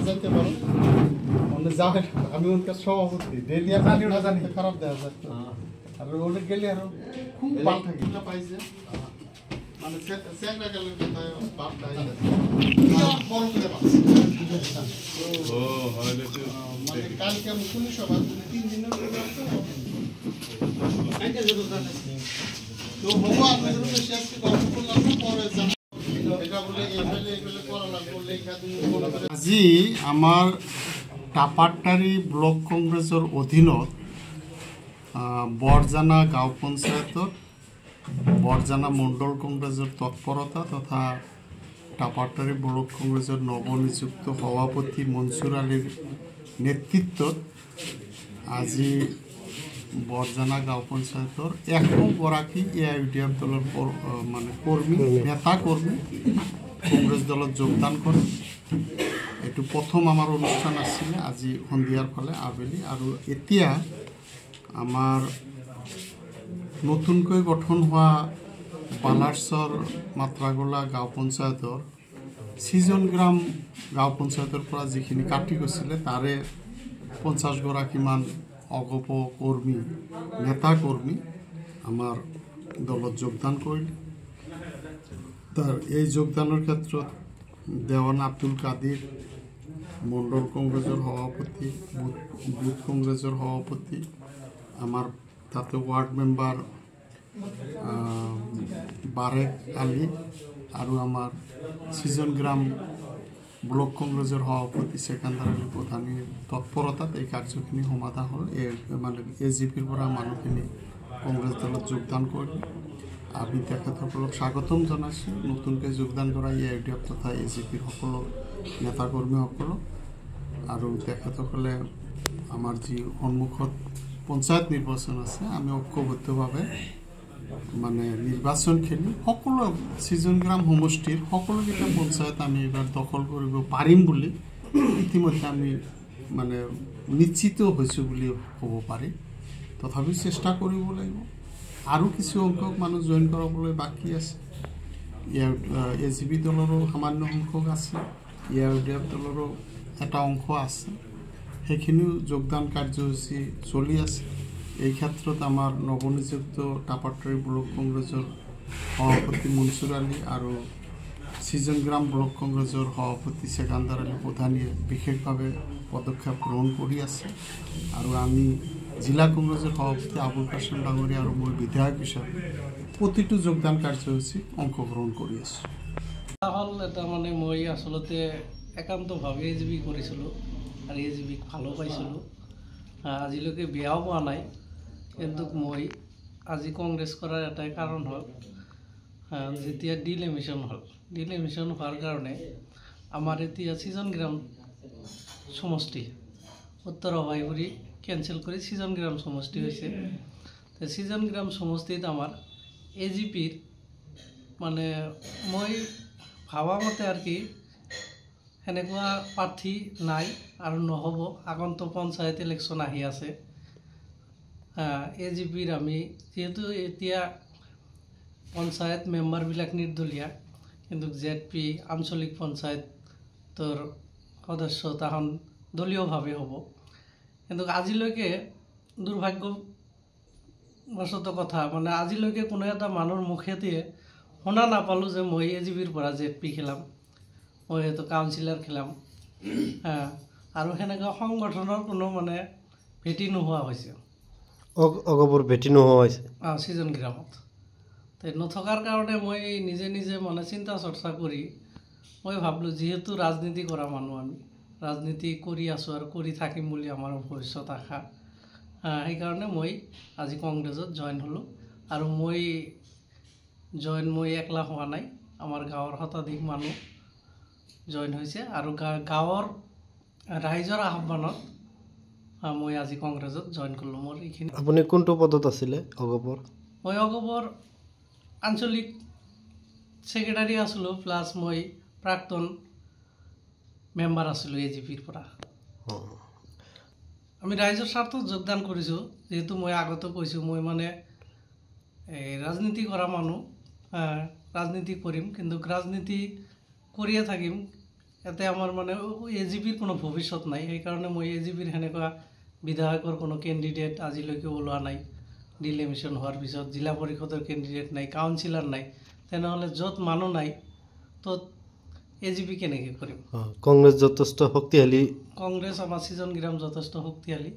যাইতে পারো মানে যাবে আমি ওনকার সভাপতি ডেলি জানি ওটা জানি খারাপ দেওয়া যায় আর ওটা গেলে আরো খুব বাল থাকে না পাইছে মানে সেকরা গেলে কোথায় বাপ নাই বড় করে পাচ্ছে ও হইলে তো মানে কালকে আমি পুলিশ সভা 3 দিনের করে আছে কাইটা যেতে জানেন তো হবো আপনাদের উপরে শেষ গল্প করলাম পরে আজি আমার টাপাট্টারি ব্লক কংগ্রেসের অধীনত বরজানা গাঁও পঞ্চায়েতর বরজানা মণ্ডল কংগ্রেসের তৎপরতা তথা টাপাট্টারি ব্লক কংগ্রেসের নবনিযুক্ত সভাপতি মনসুর আলীর নেতৃত্বত আজি বরজানা গাঁও পঞ্চায়েতর একগৰাকী এআইইউডিএফ দলের মানে কর্মী নেতা কর্মী কংগ্রেস দলত যোগদান করে এটু প্রথম আমার অনুষ্ঠান আসছিল আজি সন্ধিয়ার ফলে আবেলি আর এতিয়া আমার নতুনকৈ গঠন হওয়া বালারসর মাত্রাগোলা গাঁও পঞ্চায়েতর সিজন গ্রাম গাঁও পঞ্চায়েতৰ পৰা যিখিনি কাটি গৈছিলে তাৰে 50 গৰাকীমান অগপ কর্মী নেতা কর্মী আমার দলত যোগদান করিল তার এই যোগদানের ক্ষেত্রে দেওয়ান আব্দুল কাদির মন্ডল কংগ্রেসের সভাপতি বুথ কংগ্রেসের সভাপতি আমার তাতে ওয়ার্ড মেম্বার বারেক আলী আর আমার সিজন গ্রাম ব্লক কংগ্রেসের সভাপতি সেকেন্দার আলী প্রধানের তৎপরতাত এই কার্যখিনি সমাধা হল মানে এজিপির পৰা মানুহখিনি কংগ্ৰেস দলত যোগদান কৰল আমি তেখেতসকলক স্বাগতম জানাইছো নতুনকৈ যোগদান কৰা এআইইউডিএফ তথা এজিপিৰ সকল নেতাকৰ্মীসকলক আৰু তেখেতসকলে আমাৰ যি সন্মুখত পঞ্চায়ত নিৰ্বাচন আছে আমি ঐক্যবদ্ধভাৱে মানে নিৰ্বাচন খেলি সকলো সিজন গ্ৰাম সমষ্টিৰ সকলোকেইটা পঞ্চায়ত আমি এবাৰ দখল কৰিব পাৰিম বুলি ইতিমধ্যে আমি মানে নিশ্চিত হৈছোঁ বুলি ক'ব পাৰি তথাপি চেষ্টা কৰিব লাগিব আৰু কিছু সংখ্যক মানুহ জইন কৰাবলৈ বাকী আছে এজিপি দলৰো সামান্য সংখ্যক আছে এআইইউডিএফ দলৰো এটা অংশ আছে সেইখিনিও যোগদান কাৰ্যসূচী চলি আছে এই ক্ষেত্ৰত আমাৰ নবনিযুক্ত টাপাট্টারি ব্লক কংগ্রেসের সভাপতি মনসুর আলী আর সিজন গ্রাম ব্লক কংগ্রেসের সভাপতি সেকান্দার আলী প্রধানে বিশেষভাবে পদক্ষেপ গ্রহণ করে আছে আর আমি জিলা কংগ্রেসের সভাপতি আবুল কাসেম ডাঙরিয়া আর মই বিধায়ক হিসাবে প্রতিটো যোগদান কার্যসূচী অংশগ্রহণ করে আছো হল এটা মানে মই আসলতে একান্তভাৱে এজিবি কৰিছিলোঁ আৰু এজিবিক ভালো পাইছিলোঁ আজিলৈকে বিয়াও পোৱা নাই কিন্তু মই আজি কংগ্ৰেছ কৰাৰ এটাই কাৰণ হ'ল যেতিয়া ডিলিমিশ্যন হ'ল ডিলিমিশ্যন হোৱাৰ কাৰণে আমাৰ এতিয়া সিজন গ্ৰাম সমষ্টি উত্তৰ অভয়পুৰী কেঞ্চেল কৰি সিজন গ্ৰাম সমষ্টি হৈছে সিজন গ্ৰাম সমষ্টিত আমাৰ এজিপিৰ মানে মই ভাবা মতে আৰ কি সেনেকুৱা প্ৰাৰ্থী নাই আৰু নহ'ব আগন্তুক পঞ্চায়ত ইলেকশ্যন আহি আছে এজিপিৰ আমি যেহেতু এতিয়া পঞ্চায়ত মেম্বাৰবিলাক নিৰ্দলীয়া কিন্তু জেডপি আঞ্চলিক পঞ্চায়তৰ সদস্য তাহন দলীয়ভাৱে হ'ব কিন্তু আজিলৈকে দুৰ্ভাগ্যবশত কথা মানে আজিলৈকে কোনো এটা মানুহৰ মুখেদি শুনা নাপালোঁ যে মই এজিপিৰ পৰা জেডপি খেলাম মই হয়তো কাউন্সিলাৰ খেলাম আৰু সেনেকুৱা সংগঠনৰ কোনো মানে ভেটি নোহোৱা হৈছে অগপৰ ভেটি নোহোৱা হৈছে সিজন গ্ৰামত তো নথকাৰ কাৰণে মই নিজে নিজে মানে চিন্তা চৰ্চা কৰি মই ভাবিলোঁ যেহেতু ৰাজনীতি কৰা মানুহ আমি ৰাজনীতি কৰি আছোঁ আৰু কৰি থাকিম বুলি আমাৰ ভৱিষ্যত আশা সেইকাৰণে মই আজি কংগ্ৰেছত জইন হ'লোঁ আৰু মই একলা হোৱা নাই আমাৰ গাঁৱৰ শতাধিক মানুহ জইন হৈছে আৰু গাঁৱৰ ৰাইজৰ আহ্বানত মই আজি কংগ্ৰেছত জইন কৰিলোঁ মোৰ এইখিনি আপুনি কোনটো পদত আছিলে অগপৰ মই অগপৰ আঞ্চলিক সেক্ৰেটাৰী আছিলোঁ প্লাছ মই প্ৰাক্তন মেম্বাৰ আছিলোঁ এজিপিৰ পৰা আমি ৰাইজৰ স্বাৰ্থত যোগদান কৰিছোঁ যেহেতু মই আগতে কৈছোঁ মই মানে ৰাজনীতি কৰা মানুহ ৰাজনীতি কৰিম কিন্তু ৰাজনীতি কৰিয়ে থাকিম ইয়াতে আমাৰ মানে এ জি পিৰ কোনো ভৱিষ্যত নাই, সেইকাৰণে মই এ জি পিৰ সেনেকুৱা বিধায়কৰ কোনো কেণ্ডিডেট আজিলৈকে ওলোৱা নাই। ডিলিমিশ্যন হোৱাৰ পিছত জিলা পৰিষদৰ কেণ্ডিডেট নাই, কাউন্সিলাৰ নাই, তেনেহ'লে য'ত মানুহ নাই ত'ত এ জি পি কেনেকৈ কৰিম? কংগ্ৰেছ যথেষ্ট শক্তিশালী। কংগ্ৰেছ আমাৰ ছিজন গ্ৰাম যথেষ্ট শক্তিশালী।